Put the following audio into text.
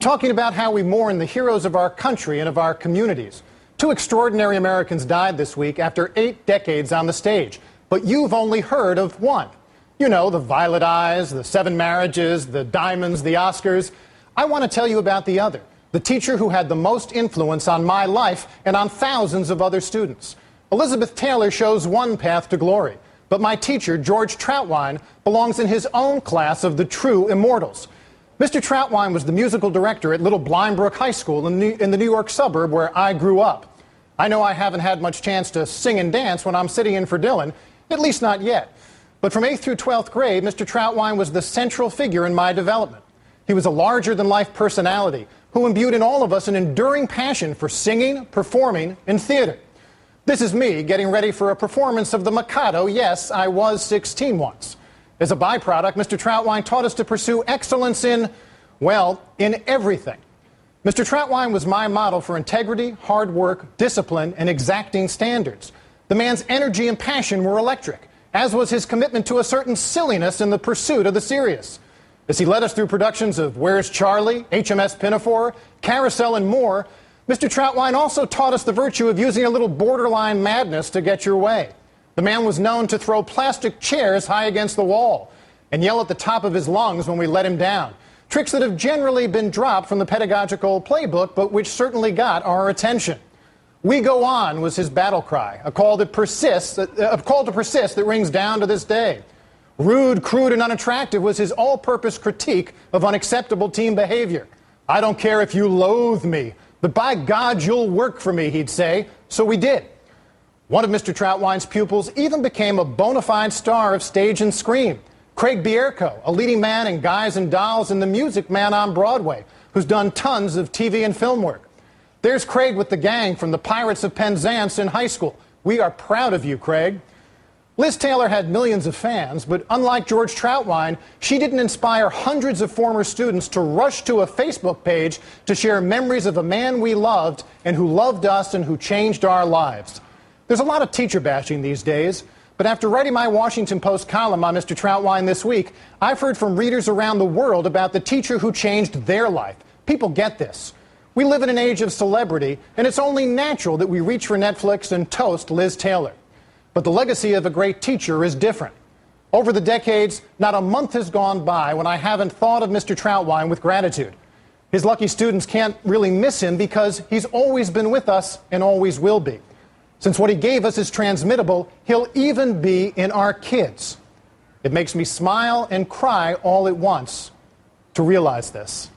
talking about how we mourn the heroes of our country and of our communities. Two extraordinary Americans died this week after 8 decades on the stage, but you've only heard of one. You know, the Violet Eyes, the 7 marriages, the diamonds, the Oscars. I want to tell you about the other, the teacher who had the most influence on my life and on thousands of other students. Elizabeth Taylor shows one path to glory, but my teacher, George Troutwein, belongs in his own class of the true immortals. Mr. Troutwein was the musical director at Little Blindbrook High School in the New York suburb where I grew up. I know I haven't had much chance to sing and dance when I'm sitting in for Dylan, at least not yet. But from 8th through 12th grade, Mr. Troutwein was the central figure in my development. He was a larger-than-life personality who imbued in all of us an enduring passion for singing, performing, and theater. This is me getting ready for a performance of The Mikado. Yes, I was 16 once. As a byproduct, Mr. Troutwein taught us to pursue excellence in, well, in everything. Mr. Troutwein was my model for integrity, hard work, discipline, and exacting standards. The man's energy and passion were electric, as was his commitment to a certain silliness in the pursuit of the serious. As he led us through productions of Where's Charlie?, HMS Pinafore, Carousel, and more, Mr. Troutwein also taught us the virtue of using a little borderline madness to get your way. The man was known to throw plastic chairs high against the wall and yell at the top of his lungs when we let him down. Tricks that have generally been dropped from the pedagogical playbook, but which certainly got our attention. "We go on" was his battle cry, a call to persist that rings down to this day. "Rude, crude, and unattractive" was his all-purpose critique of unacceptable team behavior. "I don't care if you loathe me, but by God, you'll work for me," he'd say. So we did. One of Mr. Troutwein's pupils even became a bona fide star of stage and screen. Craig Bierko, a leading man in Guys and Dolls and the Music Man on Broadway, who's done tons of TV and film work. There's Craig with the gang from the Pirates of Penzance in high school. We are proud of you, Craig. Liz Taylor had millions of fans, but unlike George Troutwein, she didn't inspire hundreds of former students to rush to a Facebook page to share memories of a man we loved and who loved us and who changed our lives. There's a lot of teacher bashing these days, but after writing my Washington Post column on Mr. Troutwein this week, I've heard from readers around the world about the teacher who changed their life. People get this. We live in an age of celebrity, and it's only natural that we reach for Netflix and toast Liz Taylor. But the legacy of a great teacher is different. Over the decades, not a month has gone by when I haven't thought of Mr. Troutwein with gratitude. His lucky students can't really miss him because he's always been with us and always will be. Since what he gave us is transmittable, he'll even be in our kids. It makes me smile and cry all at once to realize this.